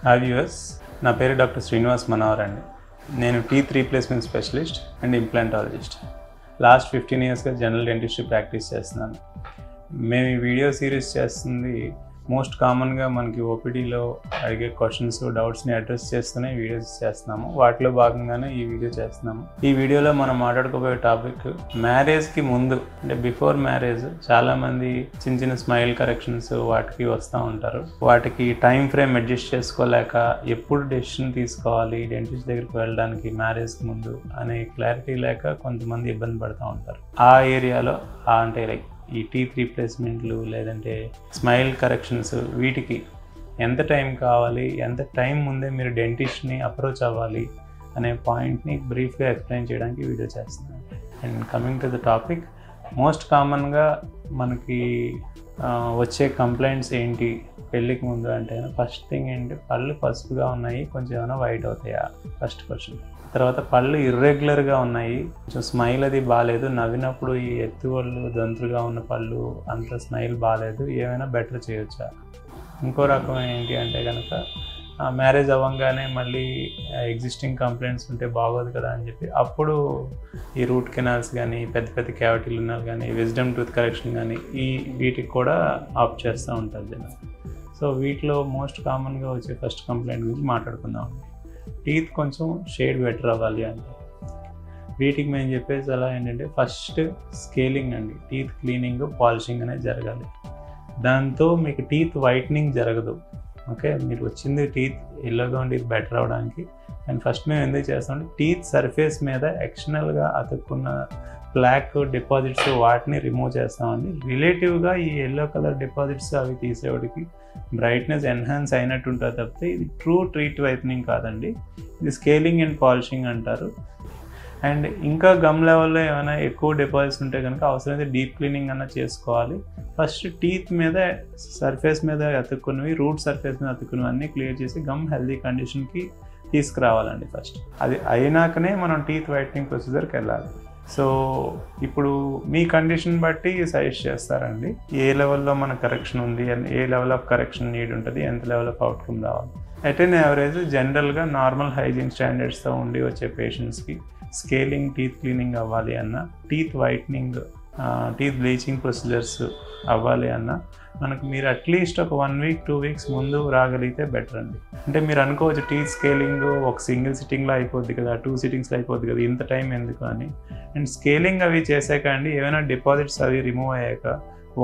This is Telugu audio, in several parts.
హాయ్ వ్యూవర్స్, నా పేరు డాక్టర్ శ్రీనివాస్ మనోహర్ అండి. నేను teeth replacement specialist and implantologist. Last 15 yearsగా జనరల్ డెంటిస్ట్రీ ప్రాక్టీస్ చేస్తున్నాను. మేము ఈ వీడియో సిరీస్ చేస్తుంది మోస్ట్ కామన్గా మనకి ఓపీడీలో అడిగే క్వశ్చన్స్, డౌట్స్ని అడ్రస్ చేస్తూనే వీడియోస్ చేస్తున్నాము. వాటిలో భాగంగానే ఈ వీడియో చేస్తున్నాము. ఈ వీడియోలో మనం మాట్లాడుకోబోయే టాపిక్ మ్యారేజ్కి ముందు, అంటే బిఫోర్ మ్యారేజ్ చాలామంది చిన్న చిన్న స్మైల్ కరెక్షన్స్ వాటికి వస్తూ ఉంటారు. వాటికి టైం ఫ్రేమ్ అడ్జస్ట్ చేసుకోలేక ఎప్పుడు డెసిషన్ తీసుకోవాలి డెంటిస్ట్ దగ్గరికి వెళ్ళడానికి మ్యారేజ్కి ముందు అనే క్లారిటీ లేక కొంతమంది ఇబ్బంది పడుతూ ఉంటారు. ఆ ఏరియాలో అంటే లైక్ ఈ టీత్ రీప్లేస్మెంట్లు లేదంటే స్మైల్ కరెక్షన్స్, వీటికి ఎంత టైం కావాలి, ఎంత టైం ముందే మీరు డెంటిస్ట్ని అప్రోచ్ అవ్వాలి అనే పాయింట్ని బ్రీఫ్గా ఎక్స్ప్లెయిన్ చేయడానికి వీడియో చేస్తున్నాను. And coming to the topic, most కామన్గా మనకి వచ్చే కంప్లైంట్స్ ఏంటి పెళ్ళికి ముందు అంటే, ఫస్ట్ థింగ్ ఏంటి, పళ్ళు పసుపుగా ఉన్నాయి, కొంచెం ఏమైనా వైట్ అవుతాయా, ఫస్ట్ క్వశ్చన్. తర్వాత పళ్ళు ఇర్రెగ్యులర్గా ఉన్నాయి, కొంచెం స్మైల్ అది బాగాలేదు, నవ్వినప్పుడు ఈ ఎత్తువళ్ళు దంతులుగా ఉన్న పళ్ళు అంత స్మైల్ బాగాలేదు, ఏమైనా బెటర్ చేయొచ్చా. ఇంకో రకం ఏంటి అంటే కనుక, మ్యారేజ్ అవ్వగానే మళ్ళీ ఎగ్జిస్టింగ్ కంప్లైంట్స్ ఉంటే బాగోదు కదా అని చెప్పి అప్పుడు ఈ రూట్ కెనాల్స్ కానీ, పెద్ద పెద్ద క్యావిటీలు ఉన్నారు కానీ, విజ్డమ్ టూత్ కరెక్షన్ కానీ వీటికి కూడా ఆప్ట్ చేస్తూ ఉంటారు జనం. సో వీటిలో మోస్ట్ కామన్గా వచ్చే ఫస్ట్ కంప్లైంట్ గురించి మాట్లాడుకుందాం. టీత్ కొంచెం షేడ్ బెటర్ అవ్వాలి అంటే వీటికి మేము చెప్పే సలహా ఏంటంటే, ఫస్ట్ స్కేలింగ్ అండి. టీత్ క్లీనింగ్, పాలిషింగ్ అనేది జరగాలి. దాంతో మీకు టీత్ వైట్నింగ్ జరగదు. ఓకే, మీరు వచ్చింది టీత్ ఎల్లోగా ఉండి బెటర్ అవడానికి. అండ్ ఫస్ట్ మేము ఎందుకు చేస్తామంటే, టీత్ సర్ఫేస్ మీద ఎక్స్టర్నల్గా అతుక్కున్న బ్లాక్ డిపాజిట్స్ వాటిని రిమూవ్ చేస్తామండి. రిలేటివ్గా ఈ ఎల్లో కలర్ డిపాజిట్స్ అవి తీసేవాడికి బ్రైట్నెస్ ఎన్హాన్స్ అయినట్టు ఉంటుంది తప్పితే ఇది ట్రూ టీత్ వైట్నింగ్ కాదండి. ఇది స్కేలింగ్ అండ్ పాలిషింగ్ అంటారు. అండ్ ఇంకా గమ్ లెవెల్లో ఏమైనా ఎక్కువ డిపాజిట్స్ ఉంటే కనుక అవసరమైతే డీప్ క్లీనింగ్ అన్న చేసుకోవాలి. ఫస్ట్ టీత్ మీద సర్ఫేస్ మీద అతుక్కున్నవి, రూట్ సర్ఫేస్ మీద అతుక్కున్నవి అన్నీ క్లియర్ చేసి గమ్ హెల్దీ కండిషన్కి తీసుకురావాలండి ఫస్ట్. అది అయినాకనే మనం టీత్ వైట్నింగ్ ప్రొసీజర్కి వెళ్ళాలి. సో ఇప్పుడు మీ కండిషన్ బట్టి సజెస్ట్ చేస్తారండి ఏ లెవెల్లో మన కరెక్షన్ ఉంది, ఏ లెవెల్ ఆఫ్ కరెక్షన్ నీడ్ ఉంటుంది, ఎంత లెవెల్ ఆఫ్ అవుట్కమ్ రావాలి. అట్ ఎన్ యావరేజ్ జనరల్గా నార్మల్ హైజీన్ స్టాండర్డ్స్తో ఉండి వచ్చే పేషెంట్స్కి స్కేలింగ్, టీత్ క్లీనింగ్ అవ్వాలి అన్న, teeth whitening, teeth bleaching procedures అవ్వాలి అన్న మనకు మీరు అట్లీస్ట్ ఒక 1 week 2 weeks ముందు రాగలిగితే బెటర్ అండి. అంటే మీరు అనుకోవచ్చు టీత్ స్కేలింగ్ ఒక సింగిల్ సిట్టింగ్లో అయిపోద్ది కదా, 2 sittings అయిపోద్ది కదా, ఇంత టైం ఎందుకు అని. అండ్ స్కేలింగ్ అవి చేసాక అండి ఏమైనా డిపాజిట్స్ అవి రిమూవ్ అయ్యాక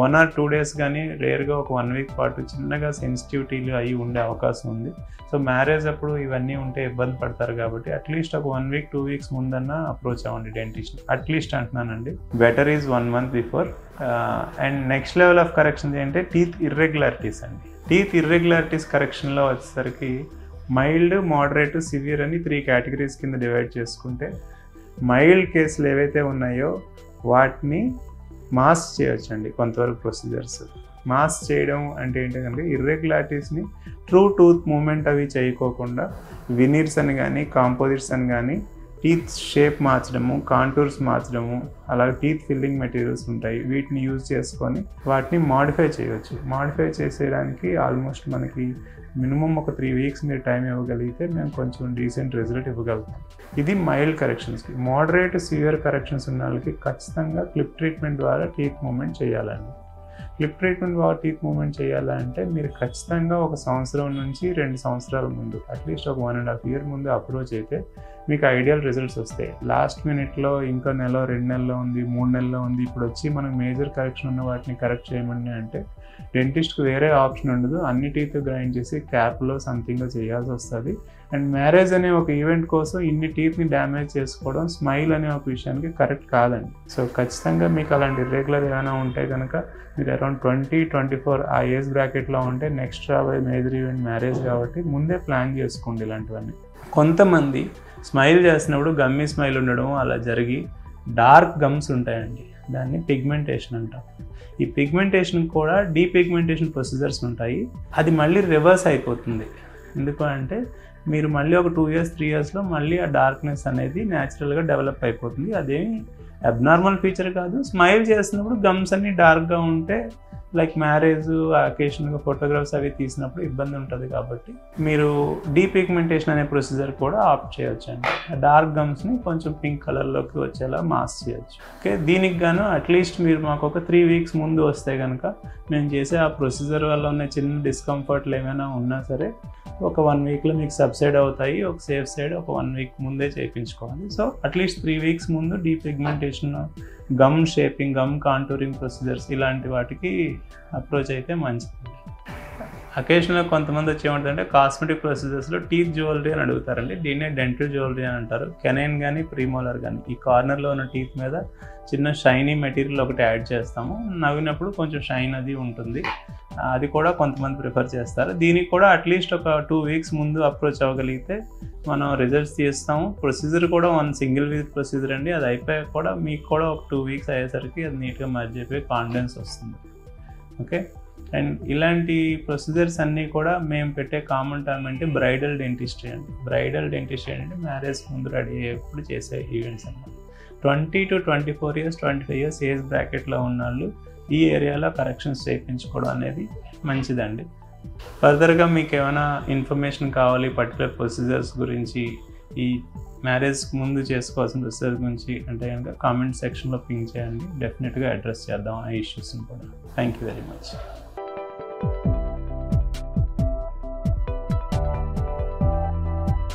1 or 2 days కానీ, రేర్గా ఒక 1 week పాటు చిన్నగా సెన్సిటివిటీలు అవి ఉండే అవకాశం ఉంది. సో మ్యారేజ్ అప్పుడు ఇవన్నీ ఉంటే ఇబ్బంది పడతారు కాబట్టి అట్లీస్ట్ ఒక 1 week 2 weeks ముందన్నా అప్రోచ్ అవ్వండి డెంటిస్ట్. అట్లీస్ట్ అంటున్నానండి, better is 1 month before. And next level of corrections ఏంటంటే టీత్ ఇర్రెగ్యులారిటీస్ అండి. టీత్ ఇర్రెగ్యులారిటీస్ కరెక్షన్లో వచ్చేసరికి మైల్డ్, మోడరేట్, సివియర్ అని 3 categories కింద డివైడ్ చేసుకుంటే, మైల్డ్ కేసులు ఏవైతే ఉన్నాయో వాటిని మాస్క్ చేయొచ్చండి కొంతవరకు ప్రొసీజర్స్. మాస్క్ చేయడం అంటే ఏంటంటే ఇర్రెగ్యులారిటీస్ని ట్రూ టూత్ మూమెంట్ అవి చేయకోకుండా వినీర్స్ అని కానీ, కాంపోజిట్స్ అని కానీ, టీత్ షేప్ మార్చడము, కాంటూర్స్ మార్చడము, అలాగే టీత్ ఫిల్లింగ్ మెటీరియల్స్ ఉంటాయి, వీటిని యూజ్ చేసుకొని వాటిని మాడిఫై చేయవచ్చు. మాడిఫై చేసేయడానికి ఆల్మోస్ట్ మనకి మినిమం ఒక 3 weeks మీరు టైం ఇవ్వగలిగితే మేము కొంచెం డీసెంట్ రిజల్ట్ ఇవ్వగలుగుతాం. ఇది మైల్డ్ కరెక్షన్స్కి. మోడరేట్, సివియర్ కరెక్షన్స్ ఉన్న వాళ్ళకి ఖచ్చితంగా క్లిప్ ట్రీట్మెంట్ ద్వారా టీత్ మూమెంట్ చేయాలండి. క్లిప్ ట్రీట్మెంట్ ద్వారా టీత్ మూమెంట్ చేయాలంటే మీరు ఖచ్చితంగా 1 సంవత్సరం నుంచి 2 సంవత్సరాల ముందు, అట్లీస్ట్ ఒక 1.5 year ముందు అప్రోచ్ అయితే మీకు ఐడియల్ రిజల్ట్స్ వస్తాయి. లాస్ట్ మినిట్లో ఇంకా 1 నెల, 2 నెలల్లో ఉంది, 3 నెలల్లో ఉంది, ఇప్పుడు వచ్చి మనకు మేజర్ కరెక్షన్ ఉన్న వాటిని కరెక్ట్ చేయమని అంటే డెంటిస్ట్కి వేరే ఆప్షన్ ఉండదు. అన్ని టీత్ గ్రైండ్ చేసి క్యాప్లో సంథింగ్గా చేయాల్సి వస్తుంది. అండ్ మ్యారేజ్ అనే ఒక ఈవెంట్ కోసం ఇన్ని టీత్ని డ్యామేజ్ చేసుకోవడం స్మైల్ అనే ఒక విషయానికి కరెక్ట్ కాదండి. సో ఖచ్చితంగా మీకు అలాంటి ఇర్రెగ్యులర్ ఏమైనా ఉంటే కనుక మీరు అరౌండ్ 20-24 ఆ ఏజ్ బ్రాకెట్లో ఉంటే నెక్స్ట్ రాబోయే మేజర్ ఈవెంట్ మ్యారేజ్ కాబట్టి ముందే ప్లాన్ చేసుకోండి ఇలాంటివన్నీ. కొంతమంది స్మైల్ చేసినప్పుడు గమ్మీ స్మైల్ ఉండడం అలా జరిగి డార్క్ గమ్స్ ఉంటాయండి, దాన్ని పిగ్మెంటేషన్ అంటాం. ఈ పిగ్మెంటేషన్ కూడా డీపిగ్మెంటేషన్ ప్రొసీజర్స్ ఉంటాయి. అది మళ్ళీ రివర్స్ అయిపోతుంది. ఎందుకు అంటే మీరు మళ్ళీ ఒక 2 years 3 yearsలో మళ్ళీ ఆ డార్క్నెస్ అనేది న్యాచురల్గా డెవలప్ అయిపోతుంది. అదేమి అబ్నార్మల్ ఫీచర్ కాదు. స్మైల్ చేసినప్పుడు గమ్స్ అన్నీ డార్క్గా ఉంటే లైక్ మ్యారేజ్ అకేషన్గా ఫోటోగ్రాఫ్స్ అవి తీసినప్పుడు ఇబ్బంది ఉంటుంది కాబట్టి మీరు డీపిగ్మెంటేషన్ అనే ప్రొసీజర్ కూడా ఆప్ట్ చేయొచ్చు అండి. డార్క్ గమ్స్ని కొంచెం పింక్ కలర్లోకి వచ్చేలా మాస్క్ చేయొచ్చు. ఓకే, దీనికి గాను అట్లీస్ట్ మీరు మాకు ఒక 3 వీక్స్ ముందు వస్తే కనుక మేము చేసే ఆ ప్రొసీజర్ వల్ల ఉన్న చిన్న డిస్కంఫర్ట్లు ఏమైనా ఉన్నా సరే ఒక 1 వీక్లో మీకు సబ్సైడ్ అవుతాయి. ఒక సేఫ్ సైడ్ ఒక 1 వీక్ ముందే చేయించుకోవాలి. సో అట్లీస్ట్ 3 వీక్స్ ముందు depigmentation, gum shaping, gum contouring procedures ఇలాంటి వాటికి అప్రోచ్ అయితే మంచిది. అకేషన్లో కొంతమంది వచ్చి ఏమంటారంటే కాస్మెటిక్ ప్రొసీజర్స్లో టీత్ జ్యువెలరీ అని అడుగుతారండి. దీన్నే డెంటల్ జ్యువెలరీ అని అంటారు. కెనైన్ కానీ ప్రీమోలర్ కానీ ఈ కార్నర్లో ఉన్న టీత్ మీద చిన్న షైనీ మెటీరియల్ ఒకటి యాడ్ చేస్తాము. నవ్వినప్పుడు కొంచెం షైన్ అది ఉంటుంది. అది కూడా కొంతమంది ప్రిఫర్ చేస్తారు. దీనికి కూడా అట్లీస్ట్ ఒక 2 వీక్స్ ముందు అప్రోచ్ అవ్వగలిగితే మనం రిజల్ట్స్ తీస్తాము. ప్రొసీజర్ కూడా 1 సింగిల్ వీక్ ప్రొసీజర్ అండి. అది అయిపోయాక కూడా మీకు కూడా ఒక 2 వీక్స్ అయ్యేసరికి అది నీట్గా మర్జ్ అయిపోయి కాన్ఫిడెన్స్ వస్తుంది. ఓకే, అండ్ ఇలాంటి ప్రొసీజర్స్ అన్నీ కూడా మేము పెట్టే కామన్ టర్మ్ అంటే బ్రైడల్ డెంటిస్ట్రీ అండి. బ్రైడల్ డెంటిస్ట్రీ అంటే మ్యారేజ్ ముందు రెడీ అయ్యేప్పుడు చేసే ఈవెంట్స్ అన్నమాట. 20 to 24 years, 25 years ఏజ్ బ్రాకెట్లో ఉన్న వాళ్ళు ఈ ఏరియాలో కరెక్షన్స్ చేయించుకోవడం అనేది మంచిదండి. ఫర్దర్గా మీకు ఏమైనా ఇన్ఫర్మేషన్ కావాలి పర్టికులర్ ప్రొసీజర్స్ గురించి, ఈ మ్యారేజ్కి ముందు చేసుకోవాల్సిన ప్రొసీజర్ గురించి అంటే కనుక కామెంట్ సెక్షన్లో పింక్ చేయండి. డెఫినెట్గా అడ్రస్ చేద్దాం ఆ ఇష్యూస్ని కూడా. Thank you very much.